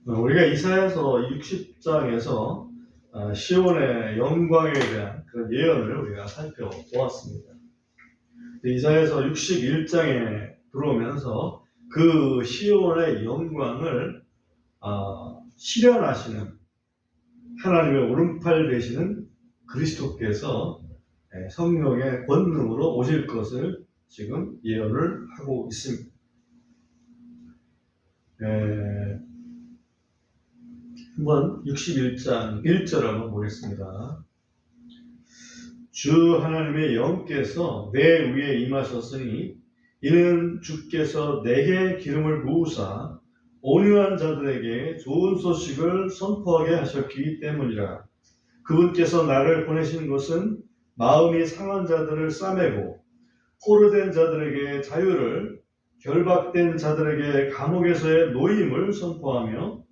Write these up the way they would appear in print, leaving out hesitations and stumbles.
우리가 이사야서 60장에서 시온의 영광에 대한 그런 예언을 우리가 살펴보았습니다. 이사야서 61장에 들어오면서 그 시온의 영광을 실현하시는 하나님의 오른팔 되시는 그리스도께서 성령의 권능으로 오실 것을 지금 예언을 하고 있습니다. 한번 61장 1절 한번 보겠습니다. 주 하나님의 영께서 내 위에 임하셨으니 이는 주께서 내게 기름을 부으사 온유한 자들에게 좋은 소식을 선포하게 하셨기 때문이라. 그분께서 나를 보내신 것은 마음이 상한 자들을 싸매고 포로된 자들에게 자유를, 결박된 자들에게 감옥에서의 노임을 선포하며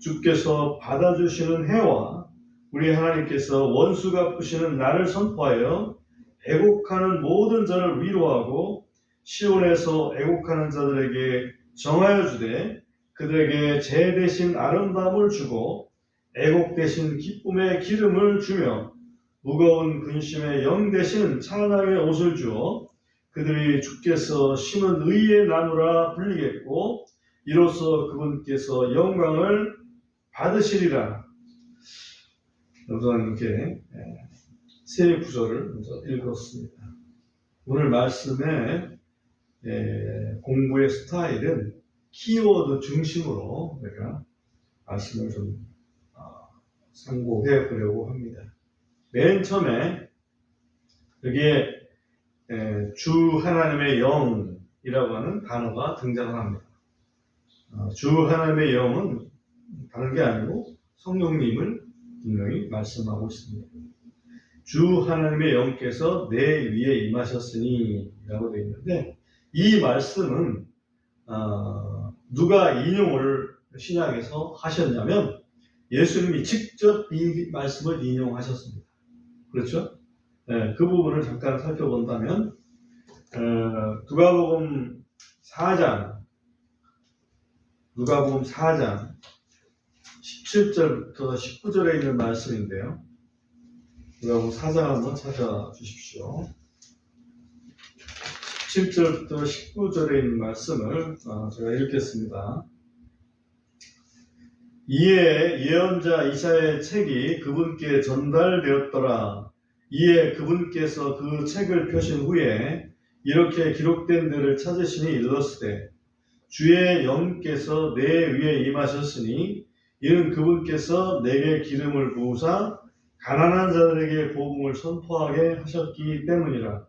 주께서 받아주시는 해와 우리 하나님께서 원수 갚으시는 날을 선포하여 애곡하는 모든 자를 위로하고 시온에서 애곡하는 자들에게 정하여 주되 그들에게 제 대신 아름다움을 주고 애곡 대신 기쁨의 기름을 주며 무거운 근심의 영 대신 찬양의 옷을 주어 그들이 주께서 심은 의의 나무라 불리겠고 이로써 그분께서 영광을 받으시리라. 우선 이렇게 세 구절을 먼저 읽었습니다. 오늘 말씀의 공부의 스타일은 키워드 중심으로 제가 말씀을 좀 상고해 보려고 합니다. 맨 처음에 여기에 주 하나님의 영이라고 하는 단어가 등장을 합니다. 주 하나님의 영은 다른 게 아니고 성령님을 분명히 말씀하고 있습니다. 주 하나님의 영께서 내 위에 임하셨으니 라고 되어 있는데 이 말씀은 누가 인용을 신약에서 하셨냐면 예수님이 직접 이 말씀을 인용하셨습니다. 그렇죠? 그 부분을 잠깐 살펴본다면 누가복음 4장 17절부터 19절에 있는 말씀인데요. 누가복음 4장 한번 찾아주십시오. 17절부터 19절에 있는 말씀을 제가 읽겠습니다. 이에 예언자 이사야의 책이 그분께 전달되었더라. 이에 그분께서 그 책을 펴신 후에 이렇게 기록된 데를 찾으시니 일렀으되 주의 영께서 내 위에 임하셨으니 이는 그분께서 내게 기름을 부으사 가난한 자들에게 복음을 선포하게 하셨기 때문이라.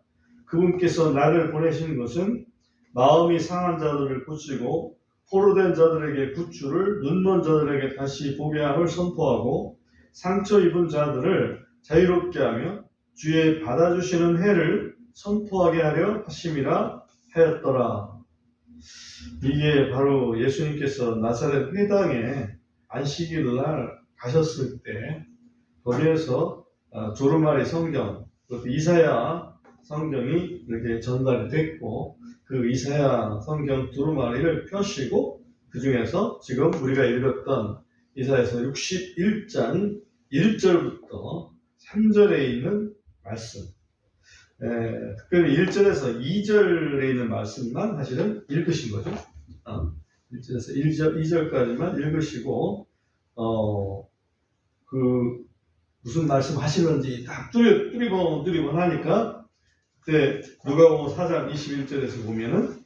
그분께서 나를 보내신 것은 마음이 상한 자들을 고치고 포로된 자들에게 구주를, 눈먼 자들에게 다시 보게 함을 선포하고 상처 입은 자들을 자유롭게 하며 주의 받아주시는 해를 선포하게 하려 하심이라 하였더라. 이게 바로 예수님께서 나사렛 회당에 안식일날 가셨을 때 거기에서 두루마리 성경, 그것도 이사야 성경이 이렇게 전달이 됐고 그 이사야 성경 두루마리를 펴시고 그 중에서 지금 우리가 읽었던 이사야서 61장 1절부터 3절에 있는 말씀, 특별히 1절에서 2절에 있는 말씀만 사실은 읽으신 거죠. 1절에서 2절까지만 읽으시고 그 무슨 말씀 하시는지 딱 뚜리번 하니까 그때 누가복음 4장 21절에서 보면은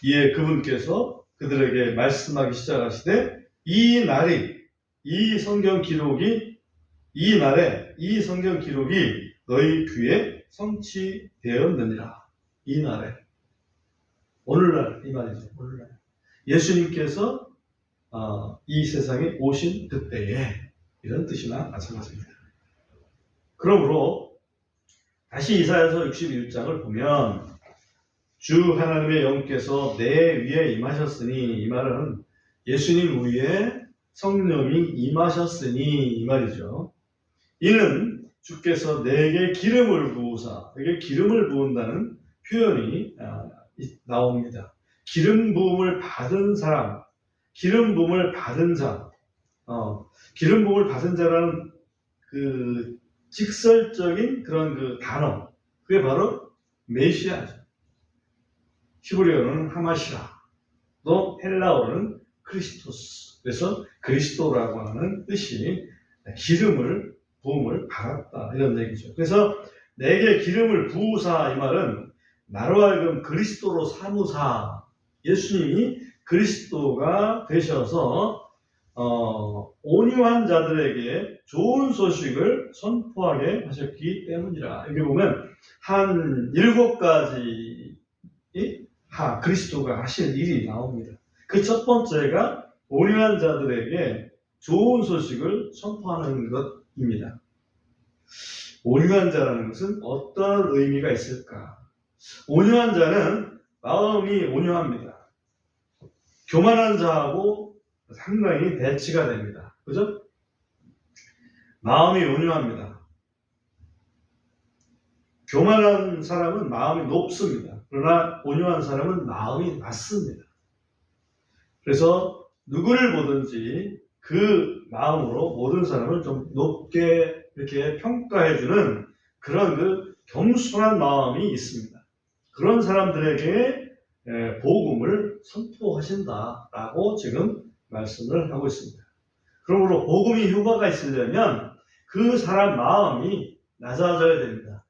이에 그분께서 그들에게 말씀하기 시작하시되 이 날에 이 성경 기록이 너희 귀에 성취되었느니라. 이 날에 오늘날 이 말이죠. 오늘날 예수님께서 이 세상에 오신 그때에 이런 뜻이나 마찬가지입니다. 그러므로 다시 이사야서 61장을 보면 주 하나님의 영께서 내 위에 임하셨으니 이 말은 예수님 위에 성령이 임하셨으니 이 말이죠. 이는 주께서 내게 기름을 부으사, 내게 기름을 부은다는 표현이 나옵니다. 기름 부음을 받은 사람, 기름 부음을 받은 자, 기름 부음을 받은 자라는 그 직설적인 그런 그 단어, 그게 바로 메시아죠. 히브리어는 하마시라, 또 헬라어는 크리스토스. 그래서 그리스도라고 하는 뜻이 기름을 부음을 받았다 이런 얘기죠. 그래서 내게 기름을 부으사, 이 말은 나로 하여금 그리스도로 삼으사, 예수님이 그리스도가 되셔서 온유한 자들에게 좋은 소식을 선포하게 하셨기 때문이라. 여기 보면 한 7가지 그리스도가 하실 일이 나옵니다. 그 첫 번째가 온유한 자들에게 좋은 소식을 선포하는 것입니다. 온유한 자라는 것은 어떤 의미가 있을까? 온유한 자는 마음이 온유합니다. 교만한 자하고 상당히 대치가 됩니다. 그죠? 마음이 온유합니다. 교만한 사람은 마음이 높습니다. 그러나 온유한 사람은 마음이 낮습니다. 그래서 누구를 보든지 그 마음으로 모든 사람을 좀 높게 이렇게 평가해주는 그런 그 겸손한 마음이 있습니다. 그런 사람들에게 복음을 선포하신다라고 지금 말씀을 하고 있습니다. 그러므로 복음이 효과가 있으려면 그 사람 마음이 낮아져야 됩니다.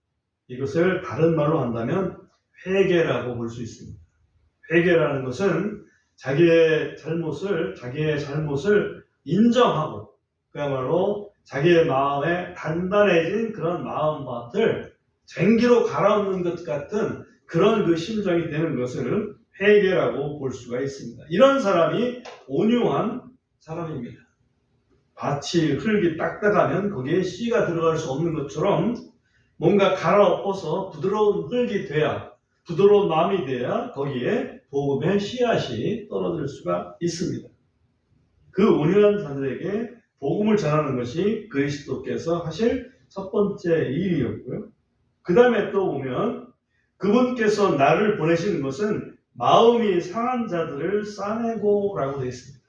이것을 다른 말로 한다면 회개라고 볼 수 있습니다. 회개라는 것은 자기의 잘못을 인정하고 그야말로 자기의 마음에 단단해진 그런 마음밭을 쟁기로 갈아엎는 것 같은 그런 그 심정이 되는 것을 회개라고 볼 수가 있습니다. 이런 사람이 온유한 사람입니다. 밭이 흙이 딱딱하면 거기에 씨가 들어갈 수 없는 것처럼 뭔가 갈아엎어서 부드러운 흙이 돼야, 부드러운 마음이 돼야 거기에 복음의 씨앗이 떨어질 수가 있습니다. 그 온유한 자들에게 복음을 전하는 것이 그리스도께서 하실 첫 번째 일이었고요. 그 다음에 또 보면 그분께서 나를 보내시는 것은 마음이 상한 자들을 싸매고라고 되어 있습니다.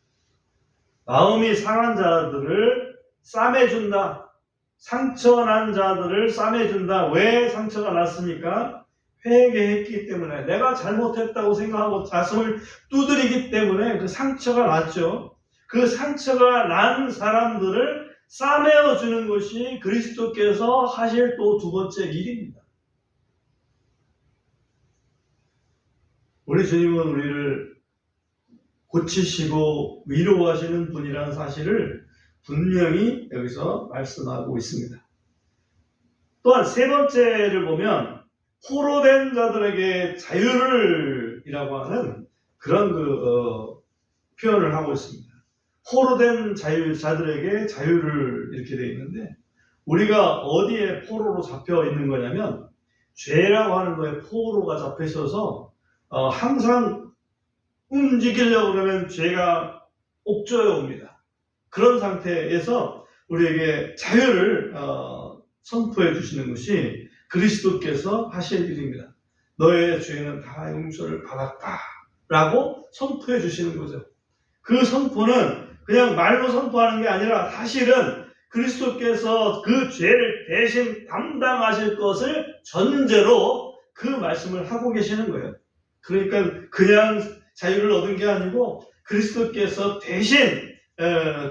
마음이 상한 자들을 싸매준다. 상처난 자들을 싸매준다. 왜 상처가 났습니까? 회개했기 때문에, 내가 잘못했다고 생각하고 가슴을 두드리기 때문에 그 상처가 났죠. 그 상처가 난 사람들을 싸매어주는 것이 그리스도께서 하실 또 두 번째 일입니다. 우리 주님은 우리를 고치시고 위로하시는 분이라는 사실을 분명히 여기서 말씀하고 있습니다. 또한 세 번째를 보면 포로된 자들에게 자유를 이라고 하는 그런 표현을 하고 있습니다. 포로된 자들에게 자유를 이렇게 되어 있는데, 우리가 어디에 포로로 잡혀 있는 거냐면 죄라고 하는 거에 포로가 잡혀 있어서 항상 움직이려고 그러면 죄가 옥조에 옵니다. 그런 상태에서 우리에게 자유를 선포해 주시는 것이 그리스도께서 하실 일입니다. 너의 죄는 다 용서를 받았다 라고 선포해 주시는 거죠. 그 선포는 그냥 말로 선포하는 게 아니라 사실은 그리스도께서 그 죄를 대신 담당하실 것을 전제로 그 말씀을 하고 계시는 거예요. 그러니까 그냥 자유를 얻은 게 아니고 그리스도께서 대신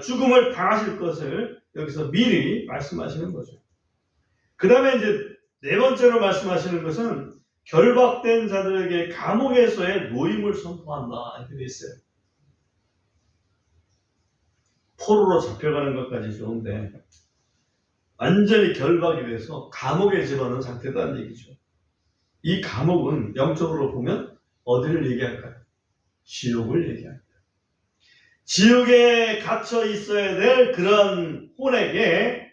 죽음을 당하실 것을 여기서 미리 말씀하시는 거죠. 그 다음에 이제 네 번째로 말씀하시는 것은 결박된 자들에게 감옥에서의 노임을 선포한다 이렇게 되어 있어요. 포로로 잡혀가는 것까지 좋은데 완전히 결박이 돼서 감옥에 집어넣은 상태다는 얘기죠. 이 감옥은 영적으로 보면 어디를 얘기할까요? 지옥을 얘기합니다. 지옥에 갇혀 있어야 될 그런 혼에게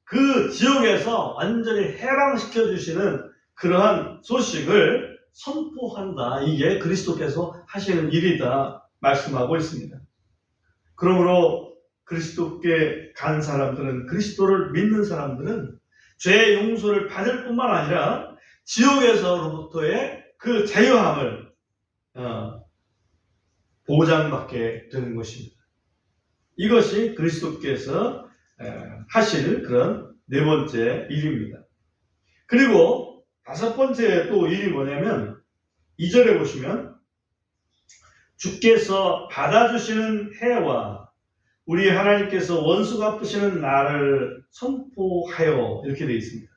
그 지옥에서 완전히 해방시켜 주시는 그러한 소식을 선포한다. 이게 그리스도께서 하시는 일이다 말씀하고 있습니다. 그러므로 그리스도께 간 사람들은, 그리스도를 믿는 사람들은 죄 용서를 받을 뿐만 아니라 지옥에서로부터의 그 자유함을 보장받게 되는 것입니다. 이것이 그리스도께서 하실 그런 네 번째 일입니다. 그리고 다섯 번째 또 일이 뭐냐면 2절에 보시면 주께서 받아주시는 해와 우리 하나님께서 원수 갚으시는 날을 선포하여 이렇게 되어 있습니다.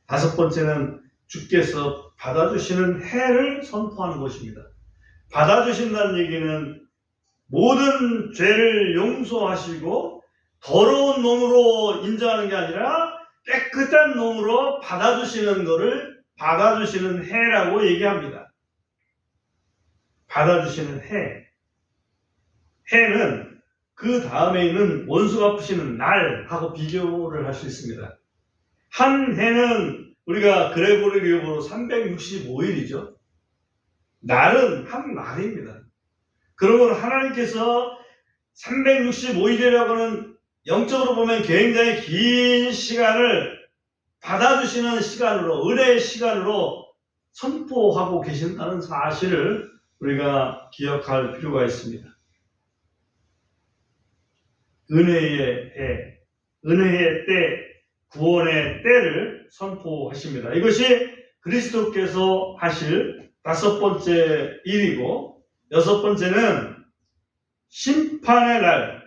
다섯 번째는 주께서 받아주시는 해를 선포하는 것입니다. 받아주신다는 얘기는 모든 죄를 용서하시고 더러운 놈으로 인정하는 게 아니라 깨끗한 놈으로 받아주시는 것을 받아주시는 해라고 얘기합니다. 받아주시는 해. 해는 그 다음에 있는 원수 갚으시는 날하고 비교를 할 수 있습니다. 한 해는 우리가 그레고리오로 365일이죠. 날은 한 날입니다. 그러면 하나님께서 365일이라고 하는 영적으로 보면 굉장히 긴 시간을 받아주시는 시간으로, 은혜의 시간으로 선포하고 계신다는 사실을 우리가 기억할 필요가 있습니다. 은혜의 해, 은혜의 때, 구원의 때를 선포하십니다. 이것이 그리스도께서 하실 다섯 번째 일이고, 여섯 번째는 심판의 날,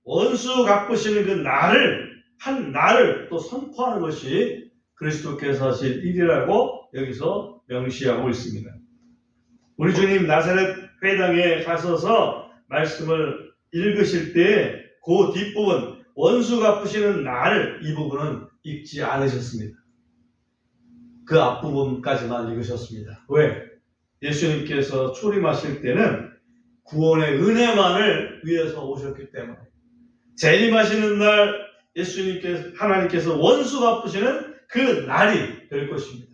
원수 갚으시는 그 날을, 한 날을 또 선포하는 것이 그리스도께서 하실 일이라고 여기서 명시하고 있습니다. 우리 주님 나사렛 회당에 가셔서 말씀을 읽으실 때 그 뒷부분, 원수 갚으시는 날, 이 부분은 읽지 않으셨습니다. 그 앞부분까지만 읽으셨습니다. 왜? 예수님께서 초림하실 때는 구원의 은혜만을 위해서 오셨기 때문에 재림하시는 날 예수님께서, 하나님께서 원수 갚으시는 그 날이 될 것입니다.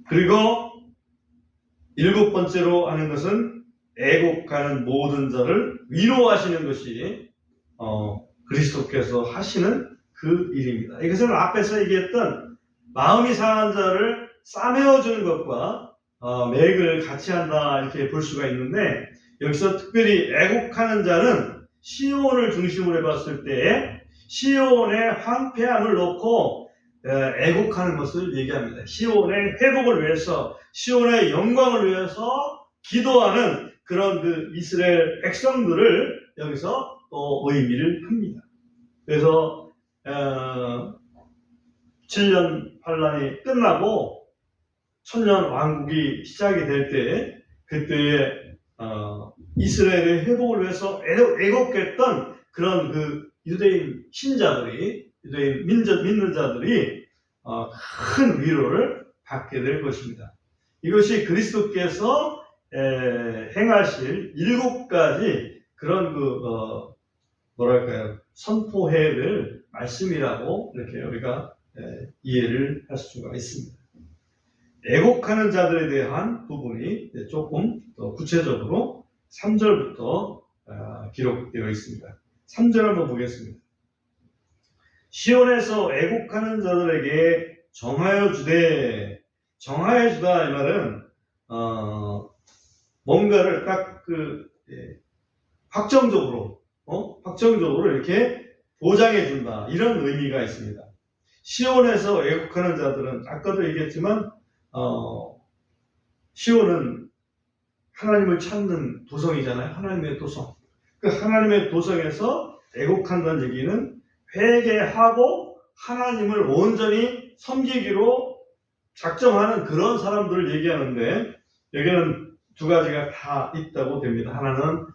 그리고 일곱 번째로 하는 것은 애곡하는 모든 자를 위로하시는 것이 그리스도께서 하시는 그 일입니다. 이것은 앞에서 얘기했던 마음이 상한 자를 싸매어주는 것과 맥을 같이 한다 이렇게 볼 수가 있는데, 여기서 특별히 애곡하는 자는 시온을 중심으로 해봤을 때 시온의 황폐함을 놓고 애곡하는 것을 얘기합니다. 시온의 회복을 위해서, 시온의 영광을 위해서 기도하는 그런 그 이스라엘 백성들을 여기서 또 의미를 합니다. 그래서 7년 환란이 끝나고 천년 왕국이 시작이 될 때, 그때에 이스라엘의 회복을 위해서 애곡했던 그런 그 유대인 신자들이, 유대인 믿는 자들이 큰 위로를 받게 될 것입니다. 이것이 그리스도께서 행하실 일곱 가지 그런 선포해를 말씀이라고 이렇게 우리가 이해를 할 수가 있습니다. 애곡하는 자들에 대한 부분이 조금 더 구체적으로 3절부터 기록되어 있습니다. 3절 한번 보겠습니다. 시온에서 애곡하는 자들에게 정하여 주되, 정하여 주다 이 말은 뭔가를 딱 확정적으로 이렇게 보장해 준다, 이런 의미가 있습니다. 시온에서 애곡하는 자들은 아까도 얘기했지만 시온은 하나님을 찾는 도성이잖아요. 하나님의 도성. 그 하나님의 도성에서 애곡한다는 얘기는 회개하고 하나님을 온전히 섬기기로 작정하는 그런 사람들을 얘기하는데, 여기는 두 가지가 다 있다고 됩니다. 하나는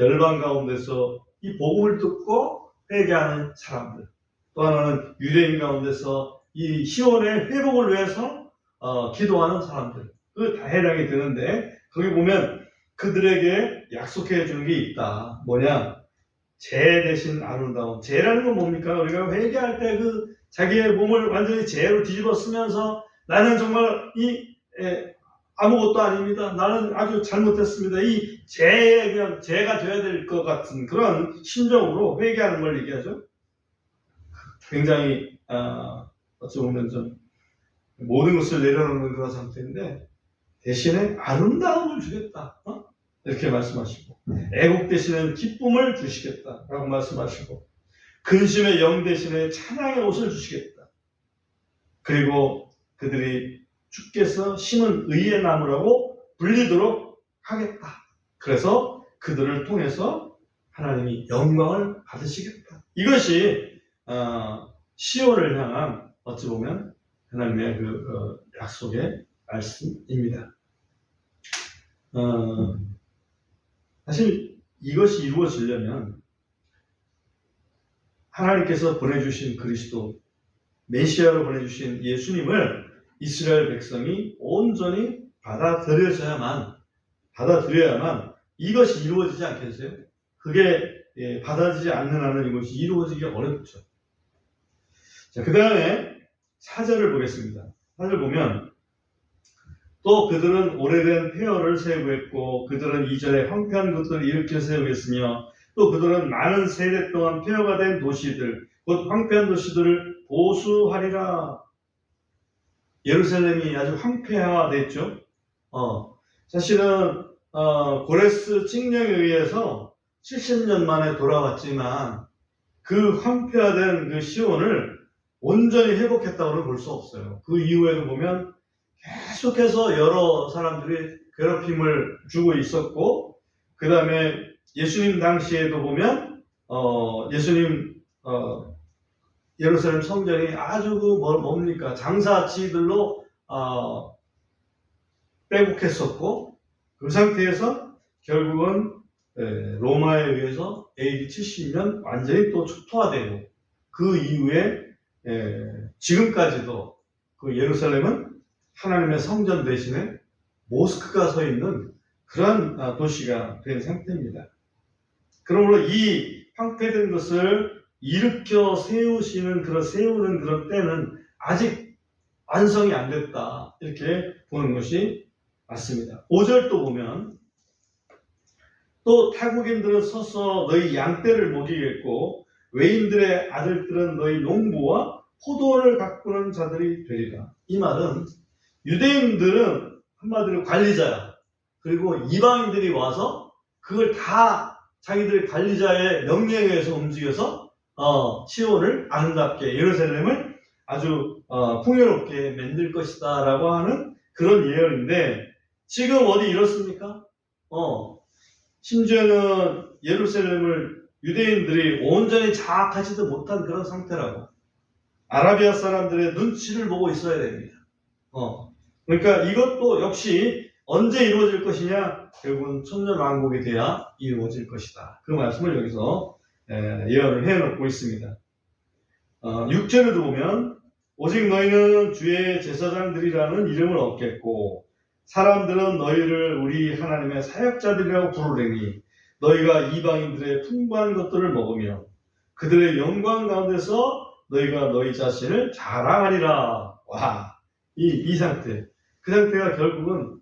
열방 가운데서 이 복음을 듣고 회개하는 사람들, 또 하나는 유대인 가운데서 이 시온의 회복을 위해서 기도하는 사람들, 그 다 해당이 되는데, 거기 보면 그들에게 약속해 주는 게 있다. 뭐냐? 죄 대신 아름다움. 죄라는 건 뭡니까? 우리가 회개할 때 자기의 몸을 완전히 죄로 뒤집어 쓰면서 나는 정말 아무것도 아닙니다. 나는 아주 잘못했습니다. 이 죄에 그냥 죄가 되어야 될 것 같은 그런 심정으로 회개하는 걸 얘기하죠. 굉장히 어찌 보면 좀 모든 것을 내려놓는 그런 상태인데, 대신에 아름다움을 주겠다. 이렇게 말씀하시고, 애국 대신에 기쁨을 주시겠다라고 말씀하시고, 근심의 영 대신에 찬양의 옷을 주시겠다. 그리고 그들이 주께서 심은 의의 나무라고 불리도록 하겠다. 그래서 그들을 통해서 하나님이 영광을 받으시겠다. 이것이 시온을 향한 어찌 보면 하나님의 그 약속의 말씀입니다. 사실 이것이 이루어지려면 하나님께서 보내주신 그리스도, 메시아로 보내주신 예수님을 이스라엘 백성이 온전히 받아들여야만 이것이 이루어지지 않겠어요? 그게 받아들이지 않는 한은 이것이 이루어지기 어렵죠. 자, 그 다음에 4절을 보겠습니다. 4절 보면 또 그들은 오래된 폐허를 세우겠고 그들은 이전에 황폐한 것들을 일으켜 세우겠으며 또 그들은 많은 세대 동안 폐허가 된 도시들 곧 황폐한 도시들을 보수하리라. 예루살렘이 아주 황폐화됐죠. 사실은 고레스 칙령에 의해서 70년 만에 돌아왔지만 그 황폐화된 그 시온을 온전히 회복했다고는 볼 수 없어요. 그 이후에도 보면 계속해서 여러 사람들이 괴롭힘을 주고 있었고, 그 다음에 예수님 당시에도 보면 예수님 예루살렘 성전이 아주 뭡니까 장사치들로 빼곡했었고, 그 상태에서 결국은 로마에 의해서 AD 70년 완전히 또 초토화되고, 그 이후에 지금까지도 그 예루살렘은 하나님의 성전 대신에 모스크가 서 있는 그러한 도시가 된 상태입니다. 그러므로 이 황폐된 것을 일으켜 세우는 그런 때는 아직 완성이 안 됐다, 이렇게 보는 것이 맞습니다. 5절도 보면 또 타국인들은 서서 너희 양떼를 먹이겠고 외인들의 아들들은 너희 농부와 포도원을 가꾸는 자들이 되리라. 이 말은 유대인들은 한마디로 관리자야. 그리고 이방인들이 와서 그걸 다 자기들의 관리자의 명령에 의해서 움직여서 시온을 아름답게, 예루살렘을 아주 풍요롭게 만들 것이다 라고 하는 그런 예언인데, 지금 어디 이렇습니까? 심지어는 예루살렘을 유대인들이 온전히 장악하지도 못한 그런 상태라고. 아라비아 사람들의 눈치를 보고 있어야 됩니다. 그러니까 이것도 역시 언제 이루어질 것이냐? 결국은 천년왕국이 돼야 이루어질 것이다. 그 말씀을 여기서 예언을 해놓고 있습니다. 6절에도 보면 오직 너희는 주의 제사장들이라는 이름을 얻겠고 사람들은 너희를 우리 하나님의 사역자들이라고 부르리니 너희가 이방인들의 풍부한 것들을 먹으며 그들의 영광 가운데서 너희가 너희 자신을 자랑하리라. 와, 이 상태. 그 상태가 결국은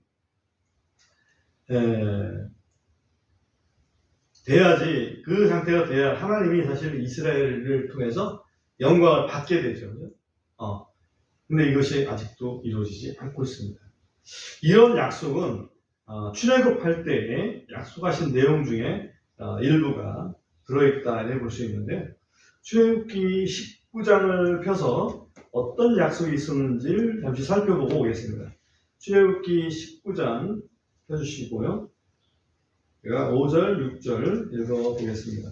돼야지, 그 상태가 돼야 하나님이 사실 이스라엘을 통해서 영광을 받게 되죠. 근데 이것이 아직도 이루어지지 않고 있습니다. 이런 약속은 출애굽할 때에 약속하신 내용 중에 일부가 들어있다 볼 수 있는데, 출애굽기 19장을 펴서 어떤 약속이 있었는지를 잠시 살펴보고 오겠습니다. 출애굽기 19장 펴주시고요. 제가 5절, 6절 읽어보겠습니다.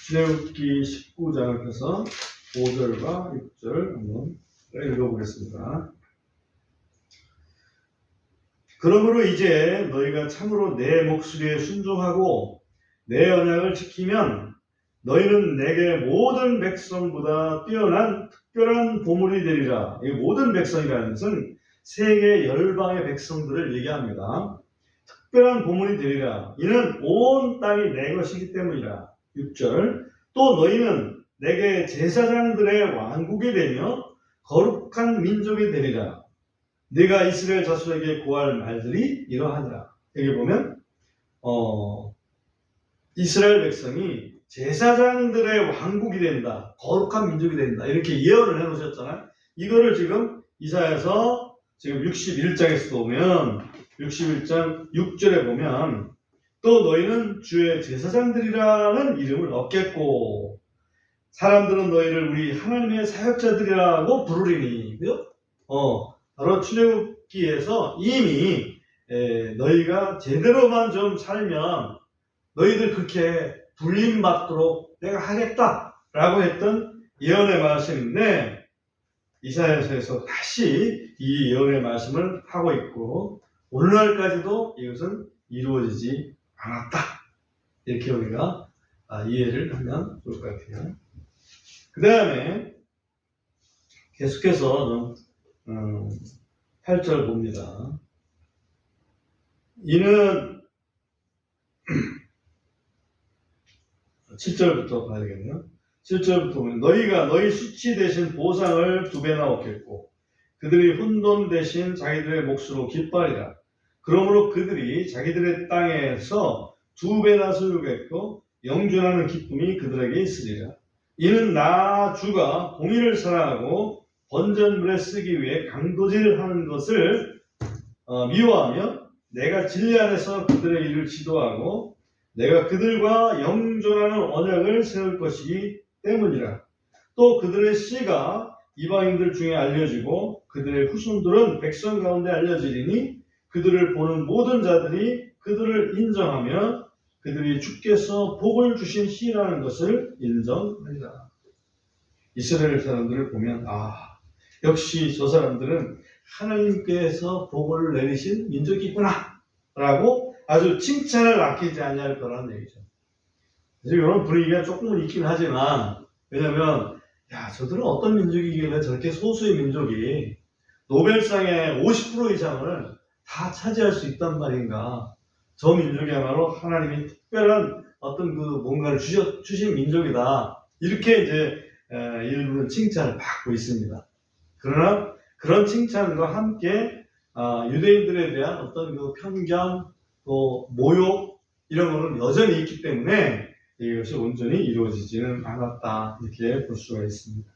출애굽기 19장을 펴서 5절과 6절 한번 읽어보겠습니다. 그러므로 이제 너희가 참으로 내 목소리에 순종하고 내 언약을 지키면 너희는 내게 모든 백성보다 뛰어난 특별한 보물이 되리라. 이 모든 백성이라는 것은 세계 열방의 백성들을 얘기합니다. 특별한 보물이 되리라. 이는 온 땅이 내 것이기 때문이라. 6절. 또 너희는 내게 제사장들의 왕국이 되며 거룩한 민족이 되리라. 네가 이스라엘 자손에게 고할 말들이 이러하니라. 여기 보면 이스라엘 백성이 제사장들의 왕국이 된다, 거룩한 민족이 된다, 이렇게 예언을 해놓으셨잖아요. 이거를 지금 이사야서 지금 61장에서 보면 61장 6절에 보면 또 너희는 주의 제사장들이라는 이름을 얻겠고 사람들은 너희를 우리 하나님의 사역자들이라고 부르리니. 그죠? 바로 출애굽기에서 이미 너희가 제대로만 좀 살면 너희들 그렇게 불림받도록 내가 하겠다라고 했던 예언의 말씀인데 이사야서에서 다시 이 예언의 말씀을 하고 있고 오늘날까지도 이것은 이루어지지 않았다. 이렇게 우리가 이해를 하면 좋을 것 같아요. 그 다음에 계속해서 8절 봅니다. 이는 7절부터 봐야 되겠네요. 7절부터 보면 너희가 너희 수치 대신 보상을 2배나 얻겠고 그들이 혼돈 대신 자기들의 몫으로 기뻐하리라. 그러므로 그들이 자기들의 땅에서 2배나 소유겠고 영존하는 기쁨이 그들에게 있으리라. 이는 나 주가 공의를 사랑하고 번전물에 쓰기 위해 강도질하는 것을 미워하며 내가 진리 안에서 그들의 일을 지도하고 내가 그들과 영존하는 언약을 세울 것이기 때문이라. 또 그들의 씨가 이방인들 중에 알려지고 그들의 후손들은 백성 가운데 알려지리니 그들을 보는 모든 자들이 그들을 인정하며 그들이 주께서 복을 주신 씨라는 것을 인정하리라. 이스라엘 사람들을 보면 역시 저 사람들은 하나님께서 복을 내리신 민족이구나 라고 아주 칭찬을 아끼지 아니할 거라는 얘기죠. 그래서 이런 분위기가 조금은 있긴 하지만 왜냐하면 저들은 어떤 민족이길래 저렇게 소수의 민족이 노벨상의 50% 이상을 다 차지할 수 있단 말인가. 저 민족이야말로 하나님이 특별한 어떤 뭔가를 주신 민족이다. 이렇게 이제 일부는 칭찬을 받고 있습니다. 그러나 그런 칭찬과 함께 유대인들에 대한 어떤 편견, 또 모욕 이런 거는 여전히 있기 때문에 이것이 온전히 이루어지지는 않았다. 이렇게 볼 수가 있습니다.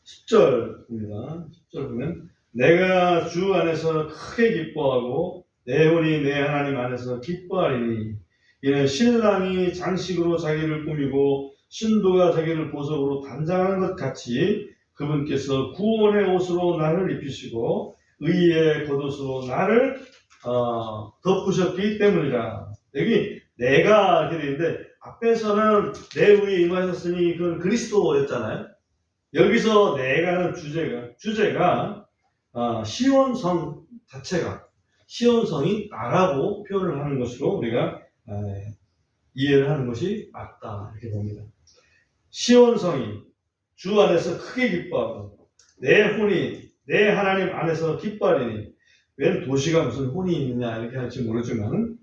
10절입니다. 10절 보면 내가 주 안에서 크게 기뻐하고 내 혼이 내 하나님 안에서 기뻐하리니 이는 신랑이 장식으로 자기를 꾸미고 신부가 자기를 보석으로 단장하는 것 같이 그분께서 구원의 옷으로 나를 입히시고 의의 겉옷으로 나를 덮으셨기 때문이라. 여기 내가 이렇게 되는데 앞에서는 내 위에 임하셨으니 그건 그리스도였잖아요. 여기서 내가는 주제가 시온성 자체가 시온성이 나라고 표현을 하는 것으로 우리가 이해를 하는 것이 맞다 이렇게 봅니다. 시온성이 주 안에서 크게 기뻐하고 내 혼이 내 하나님 안에서 기뻐하리니 웬 도시가 무슨 혼이 있느냐 이렇게 할지 모르지만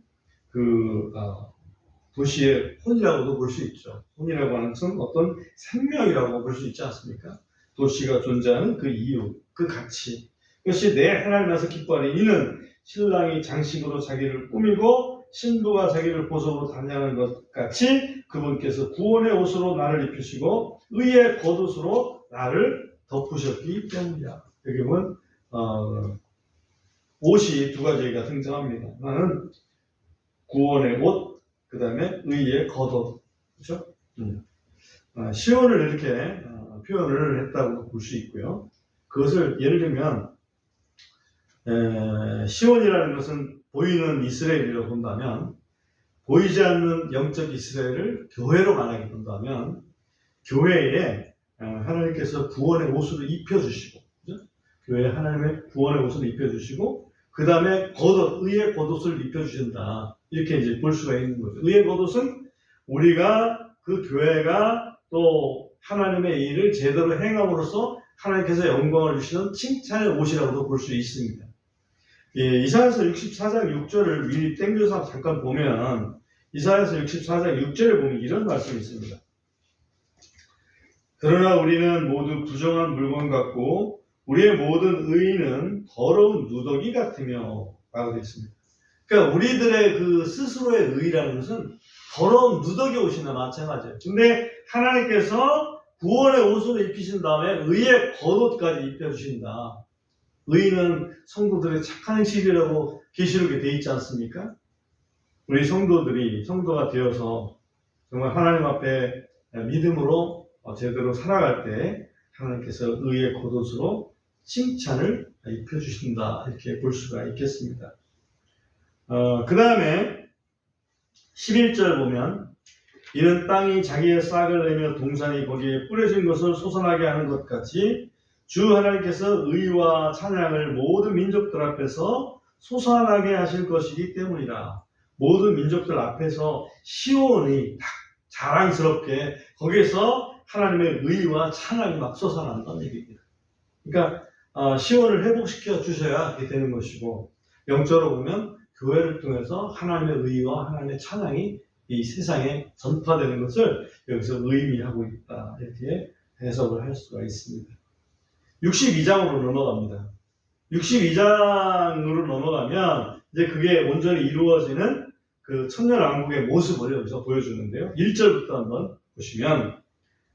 도시의 혼이라고도 볼 수 있죠. 혼이라고 하는 것은 어떤 생명이라고 볼 수 있지 않습니까? 도시가 존재하는 그 이유, 그 가치. 그것이 내 하나님 안에서 기뻐하니 이는 신랑이 장식으로 자기를 꾸미고 신부가 자기를 보석으로 단장하는 것 같이 그분께서 구원의 옷으로 나를 입히시고 의의 겉옷으로 나를 덮으셨기 때문이다. 여기 보면 옷이 두 가지가 등장합니다. 하나는 구원의 옷, 그 다음에 의의 겉옷. 그렇죠? 시온을 이렇게 표현을 했다고 볼 수 있고요. 그것을 예를 들면 시온이라는 것은 보이는 이스라엘이라고 본다면 보이지 않는 영적 이스라엘을 교회로 말하게 본다면 교회에 하나님께서 구원의 옷을 입혀주시고 그렇죠? 교회에 하나님의 구원의 옷을 입혀주시고 그 다음에 겉옷, 의의 겉옷을 입혀주신다. 이렇게 이제 볼 수가 있는 거죠. 의의 겉옷은 우리가 그 교회가 또 하나님의 일을 제대로 행함으로써 하나님께서 영광을 주시는 칭찬의 옷이라고도 볼 수 있습니다. 이사야서 64장 6절을 미리 땡겨서 잠깐 보면 이사야서 64장 6절에 보면 이런 말씀이 있습니다. 그러나 우리는 모두 부정한 물건 같고 우리의 모든 의인은 더러운 누더기 같으며 라고 되어 있습니다. 그러니까 우리들의 그 스스로의 의라는 것은 더러운 누더기 옷이나 마찬가지예요. 근데 하나님께서 구원의 옷을 입히신 다음에 의의 겉옷까지 입혀주신다. 의는 성도들의 착한 행실이라고 계시록에 되어 있지 않습니까? 우리 성도가 되어서 정말 하나님 앞에 믿음으로 제대로 살아갈 때 하나님께서 의의 겉옷으로 칭찬을 입혀주신다. 이렇게 볼 수가 있겠습니다. 그 다음에 11절 보면 이는 땅이 자기의 싹을 내며 동산이 거기에 뿌려진 것을 솟아나게 하는 것 같이 주 하나님께서 의와 찬양을 모든 민족들 앞에서 솟아나게 하실 것이기 때문이라. 모든 민족들 앞에서 시온이 딱 자랑스럽게 거기에서 하나님의 의와 찬양이 막 솟아난다는 얘기입니다. 그러니까 시온을 회복시켜 주셔야 이렇게 되는 것이고, 영적으로 보면 교회를 통해서 하나님의 의와 하나님의 찬양이 이 세상에 전파되는 것을 여기서 의미하고 있다. 이렇게 해석을 할 수가 있습니다. 62장으로 넘어갑니다. 62장으로 넘어가면 이제 그게 온전히 이루어지는 그 천년왕국의 모습을 여기서 보여주는데요. 1절부터 한번 보시면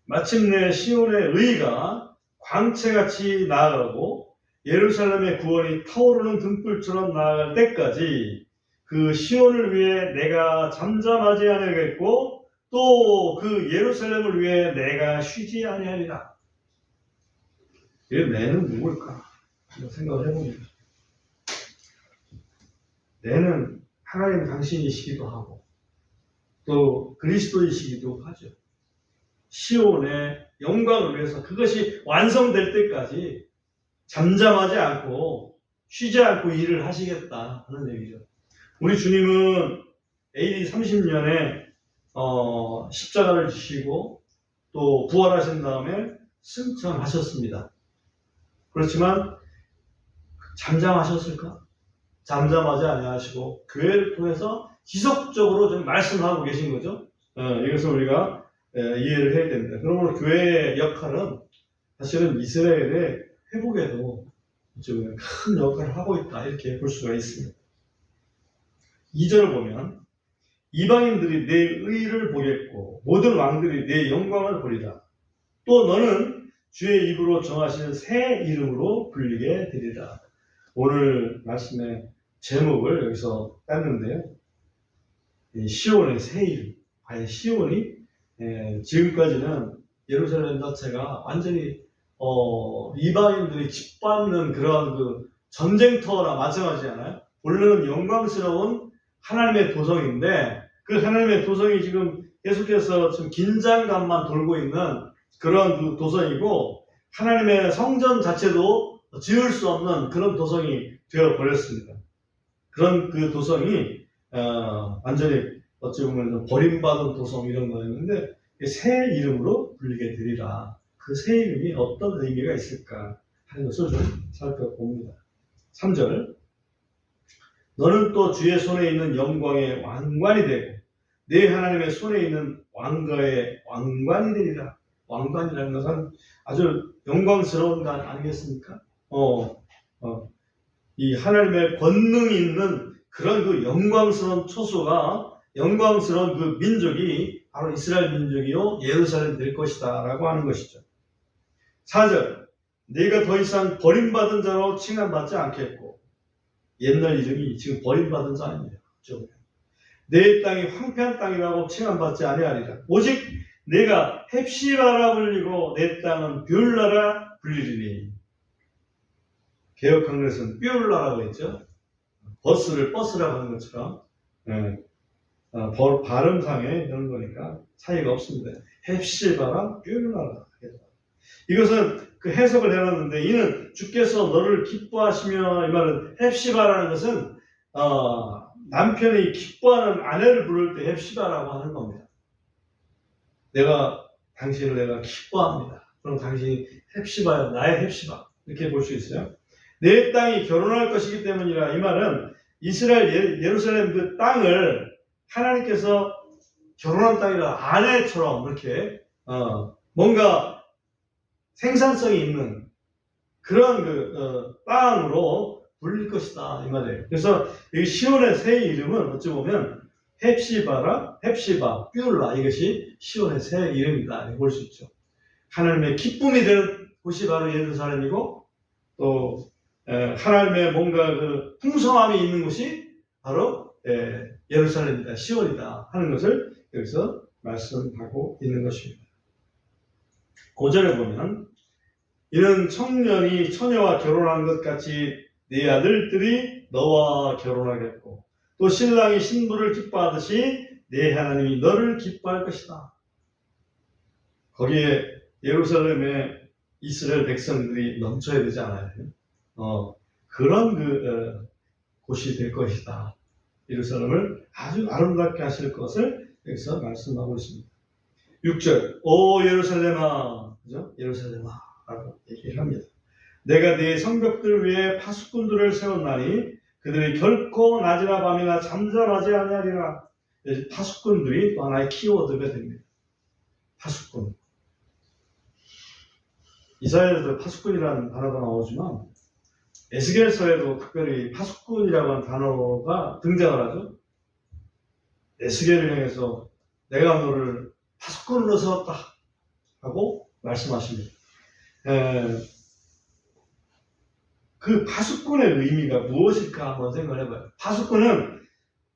마침내 시온의 의가 광채같이 나아가고 예루살렘의 구원이 타오르는 등불처럼 나아갈 때까지 그 시온을 위해 내가 잠잠하지 아니하겠고 또 그 예루살렘을 위해 내가 쉬지 아니하리라. 이 내는 누굴까? 생각을 해봅니다. 내는 하나님 당신이시기도 하고 또 그리스도이시기도 하죠. 시온의 영광을 위해서 그것이 완성될 때까지 잠잠하지 않고 쉬지 않고 일을 하시겠다 하는 얘기죠. 우리 주님은 AD 30년에 십자가를 지시고 또 부활하신 다음에 승천하셨습니다. 그렇지만 잠잠하셨을까? 잠잠하지 아니하시고 교회를 통해서 지속적으로 좀 말씀하고 계신 거죠. 여기서 우리가 이해를 해야 됩니다. 그러므로 교회의 역할은 사실은 이스라엘의 회복에도 큰 역할을 하고 있다. 이렇게 볼 수가 있습니다. 2절을 보면 이방인들이 내 의를 보겠고 모든 왕들이 내 영광을 보리라. 또 너는 주의 입으로 정하시는 새 이름으로 불리게 되리라. 오늘 말씀의 제목을 여기서 땄는데요. 시온의 새 이름. 아예 시온이 지금까지는 예루살렘 자체가 완전히 이방인들이 짓밟는 그러한 그 전쟁터나 마찬가지잖아요. 원래는 영광스러운 하나님의 도성인데 그 하나님의 도성이 지금 계속해서 좀 긴장감만 돌고 있는 그런 그 도성이고 하나님의 성전 자체도 지을 수 없는 그런 도성이 되어버렸습니다. 그런 그 도성이 완전히 어찌 보면 버림받은 도성 이런 거였는데 새 이름으로 불리게 되리라. 그 새 이름이 어떤 의미가 있을까 하는 것을 좀 살펴봅니다. 3절 너는 또 주의 손에 있는 영광의 왕관이 되고 내 하나님의 손에 있는 왕가의 왕관이 되리라. 왕관이라는 것은 아주 영광스러운 것 아니겠습니까? 이 하나님의 권능이 있는 그런 그 영광스러운 초소가 영광스러운 그 민족이 바로 이스라엘 민족이요 예루살렘 될 것이다 라고 하는 것이죠. 4절 네가 더 이상 버림받은 자로 칭함받지 않겠고 옛날 이름이 지금 버림받은 자입니다. 내 땅이 황폐한 땅이라고 칭함받지 아니하리라. 오직 내가 헵시바라 불리고 내 땅은 뷰울라라 불리리니. 개역한글에서는 뷰울라라고 했죠. 버스라고 하는 것처럼 발음상에 이런 거니까 차이가 없습니다. 헵시바라 뷰울라라 하겠다. 이것은 그 해석을 해놨는데 이는 주께서 너를 기뻐하시며 이 말은 헵시바라는 것은 남편이 기뻐하는 아내를 부를 때 헵시바라고 하는 겁니다. 당신을 내가 기뻐합니다. 그럼 당신이 헵시바야, 나의 헵시바. 이렇게 볼 수 있어요. 내 땅이 결혼할 것이기 때문이라. 이 말은 이스라엘 예루살렘 그 땅을 하나님께서 결혼한 땅이라 아내처럼 이렇게 뭔가 생산성이 있는 그런 땅으로 불릴 것이다 이 말이에요. 그래서 이 시온의 새 이름은 어찌 보면 헵시바, 뷰울라 이것이 시온의 새 이름이다 볼 수 있죠. 하나님의 기쁨이 되는 곳이 바로 예루살렘이고 또 하나님의 뭔가 그 풍성함이 있는 곳이 바로 예루살렘이다, 시온이다 하는 것을 여기서 말씀하고 있는 것입니다. 5절에 보면 이는 청년이 처녀와 결혼한 것 같이 네 아들들이 너와 결혼하겠고 또 신랑이 신부를 기뻐하듯이 네 하나님이 너를 기뻐할 것이다. 거기에 예루살렘의 이스라엘 백성들이 넘쳐야 되지 않아요? 그런 곳이 될 것이다. 예루살렘을 아주 아름답게 하실 것을 여기서 말씀하고 있습니다. 6절, 오 예루살렘아, 그죠? 예루살렘아 라고 얘기를 합니다. 내가 네 성벽들 위에 파수꾼들을 세웠나니 그들이 결코 낮이나 밤이나 잠잠하지 아니하리라. 파수꾼들이 또 하나의 키워드가 됩니다. 파수꾼. 이사야에도 파수꾼이라는 단어가 나오지만 에스겔서에도 특별히 파수꾼이라고 하는 단어가 등장을 하죠. 에스겔을 향해서 내가 너를 파수꾼으로 세웠다 하고 말씀하십니다. 그 파수꾼의 의미가 무엇일까 한번 생각을 해봐요. 파수꾼은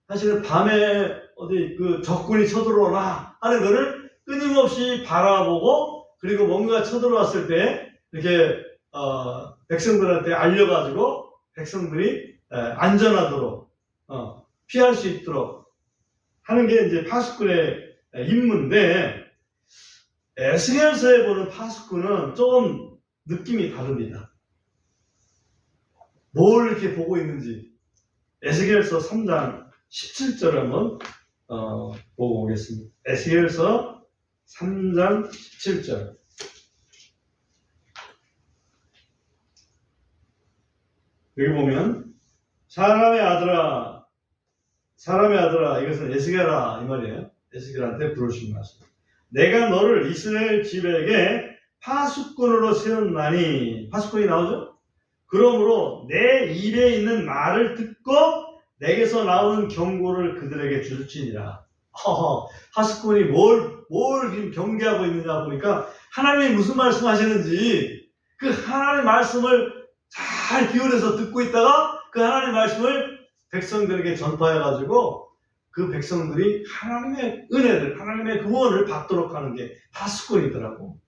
사실은 밤에 어디 그 적군이 쳐들어오나 하는 것을 끊임없이 바라보고 그리고 뭔가 쳐들어왔을 때 이렇게 백성들한테 알려가지고 백성들이 안전하도록 피할 수 있도록 하는 게 이제 파수꾼의 임무인데 에스겔서에 보는 파수꾼은 조금 느낌이 다릅니다. 뭘 이렇게 보고 있는지 에스겔서 3장 17절을 한번 보고 오겠습니다. 에스겔서 3장 17절. 여기 보면 사람의 아들아 이것은 에스겔아 이 말이에요. 에스겔한테 부르신 말씀. 내가 너를 이스라엘 집에게 파수꾼으로 세웠나니 파수꾼이 나오죠? 그러므로 내 입에 있는 말을 듣고 내게서 나오는 경고를 그들에게 줄지니라. 파수꾼이 뭘 지금 경계하고 있느냐 보니까 하나님이 무슨 말씀하시는지 그 하나님의 말씀을 잘 기울여서 듣고 있다가 그 하나님의 말씀을 백성들에게 전파해가지고 그 백성들이 하나님의 은혜를, 하나님의 구원을 받도록 하는 게 파수꾼이더라고.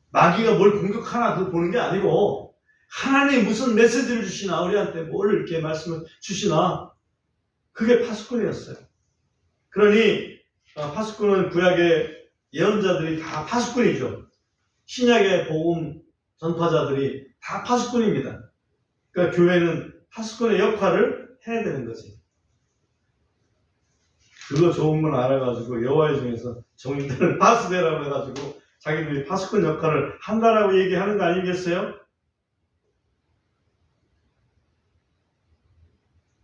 마귀가 뭘 공격하나 그거 보는 게 아니고 하나님이 무슨 메시지를 주시나 우리한테 뭘 이렇게 말씀을 주시나 그게 파수꾼이었어요. 그러니 파수꾼은 구약의 예언자들이 다 파수꾼이죠. 신약의 복음 전파자들이 다 파수꾼입니다. 그러니까 교회는 파수꾼의 역할을 해야 되는 거지. 그거 좋은 건 알아가지고 여호와의 중에서 정인들은 파수대라고 해가지고 자기들이 파수꾼 역할을 한다라고 얘기하는 거 아니겠어요?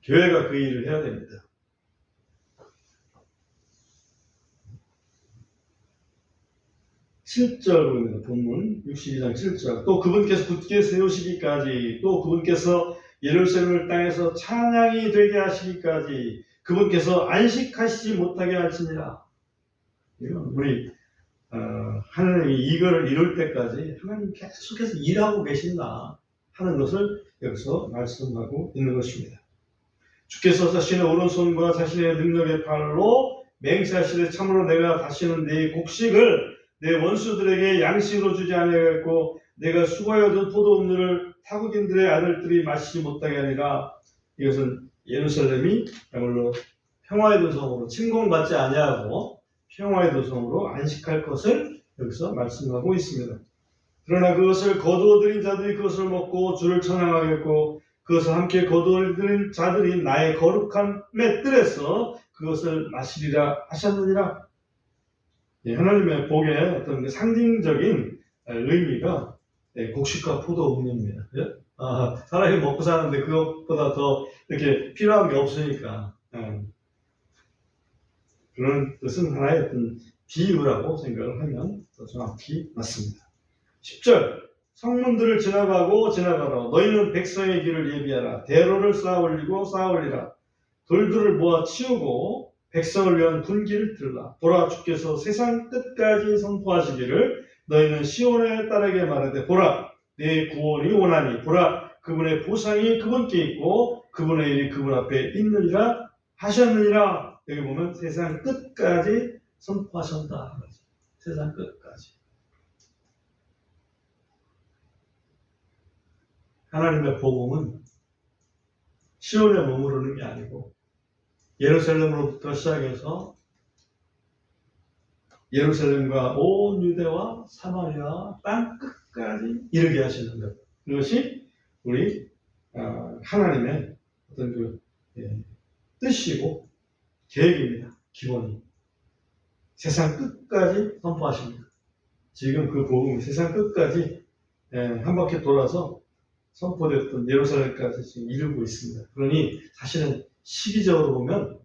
교회가 그 일을 해야 됩니다. 7절입니다. 본문 62장 7절. 또 그분께서 굳게 세우시기까지 또 그분께서 예루살렘을 땅에서 찬양이 되게 하시기까지 그분께서 안식하시지 못하게 하시니라. 우리 하나님이 이거를 이룰 때까지 하나님 계속해서 일하고 계신다 하는 것을 여기서 말씀하고 있는 것입니다. 주께서 자신의 오른손과 자신의 능력의 팔로 맹세하시되 참으로 내가 다시는 네 곡식을 내 원수들에게 양식으로 주지 아니하겠고 내가 수고하여 얻은 포도음료를 타국인들의 아들들이 마시지 못하게 하니라. 이것은 예루살렘이 그야말로 평화의 도성으로 침공받지 아니하고 평화의 도성으로 안식할 것을 여기서 말씀하고 있습니다. 그러나 그것을 거두어들인 자들이 그것을 먹고 주를 찬양하겠고 그것을 함께 거두어들인 자들이 나의 거룩함의 뜰에서 그것을 마시리라 하셨느니라. 하나님의 복의 어떤 상징적인 의미가 곡식과 포도 음료입니다. 사람이 먹고 사는데 그것보다 더 이렇게 필요한 게 없으니까 그런 뜻은 하나의 어떤 비유라고 생각을 하면 더 정확히 맞습니다. 10절 성문들을 지나가라 너희는 백성의 길을 예비하라 대로를 쌓아 올리고 쌓아 올리라 돌들을 모아 치우고 백성을 위한 분기를 들라. 보라, 주께서 세상 끝까지 선포하시기를 너희는 시온에 따르게 말하되 보라, 내 구원이 오나니 보라, 그분의 보상이 그분께 있고 그분의 일이 그분 앞에 있느니라 하셨느니라. 여기 보면 세상 끝까지 선포하셨다. 세상 끝까지. 하나님의 복음은 시온에 머무르는 게 아니고 예루살렘으로부터 시작해서 예루살렘과 온 유대와 사마리아 땅 끝까지 이르게 하시는 것. 이것이 우리 하나님의 어떤 그 뜻이고 계획입니다. 기본이. 세상 끝까지 선포하십니다. 지금 그 복음이 세상 끝까지 한 바퀴 돌아서 선포됐던 예루살렘까지 지금 이루고 있습니다. 그러니 사실은 시기적으로 보면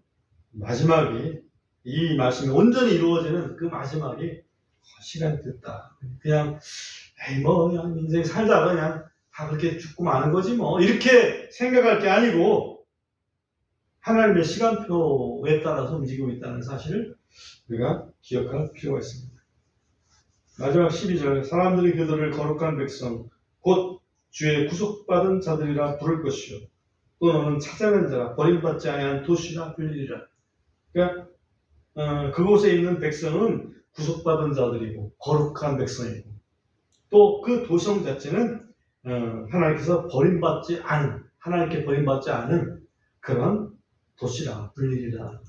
마지막이 이 말씀이 온전히 이루어지는 그 마지막이 시간이 됐다. 그냥 그냥 인생 살다가 그냥 다 그렇게 죽고 마는 거지 뭐 이렇게 생각할 게 아니고 하나님의 시간표에 따라서 움직이고 있다는 사실을 우리가 기억할 필요가 있습니다. 마지막 12절 사람들이 그들을 거룩한 백성 곧 주의 구속받은 자들이라 부를 것이요 또 너는 찾아낸 자라 버림받지 아니한 도시라 불리리라. 그러니까 그곳에 있는 백성은 구속받은 자들이고 거룩한 백성이고 또 그 도성 자체는 하나님께서 버림받지 않은 하나님께 버림받지 않은 그런 도시라 불리리라.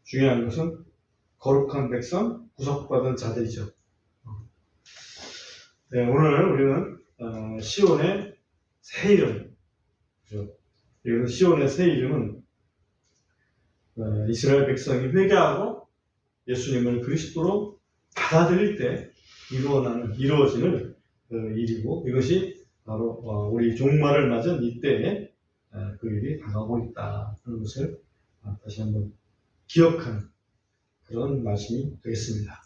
중요한 것은 거룩한 백성, 구속받은 자들이죠. 네, 오늘 우리는 시온의 새 이름, 그렇죠? 여기서 시온의 새 이름은 이스라엘 백성이 회개하고 예수님을 그리스도로 받아들일 때 이루어지는 일이고 이것이 바로 우리 종말을 맞은 이때에 그 일이 다가오고 있다 하는 것을 다시 한번 기억하는 그런 말씀이 되겠습니다.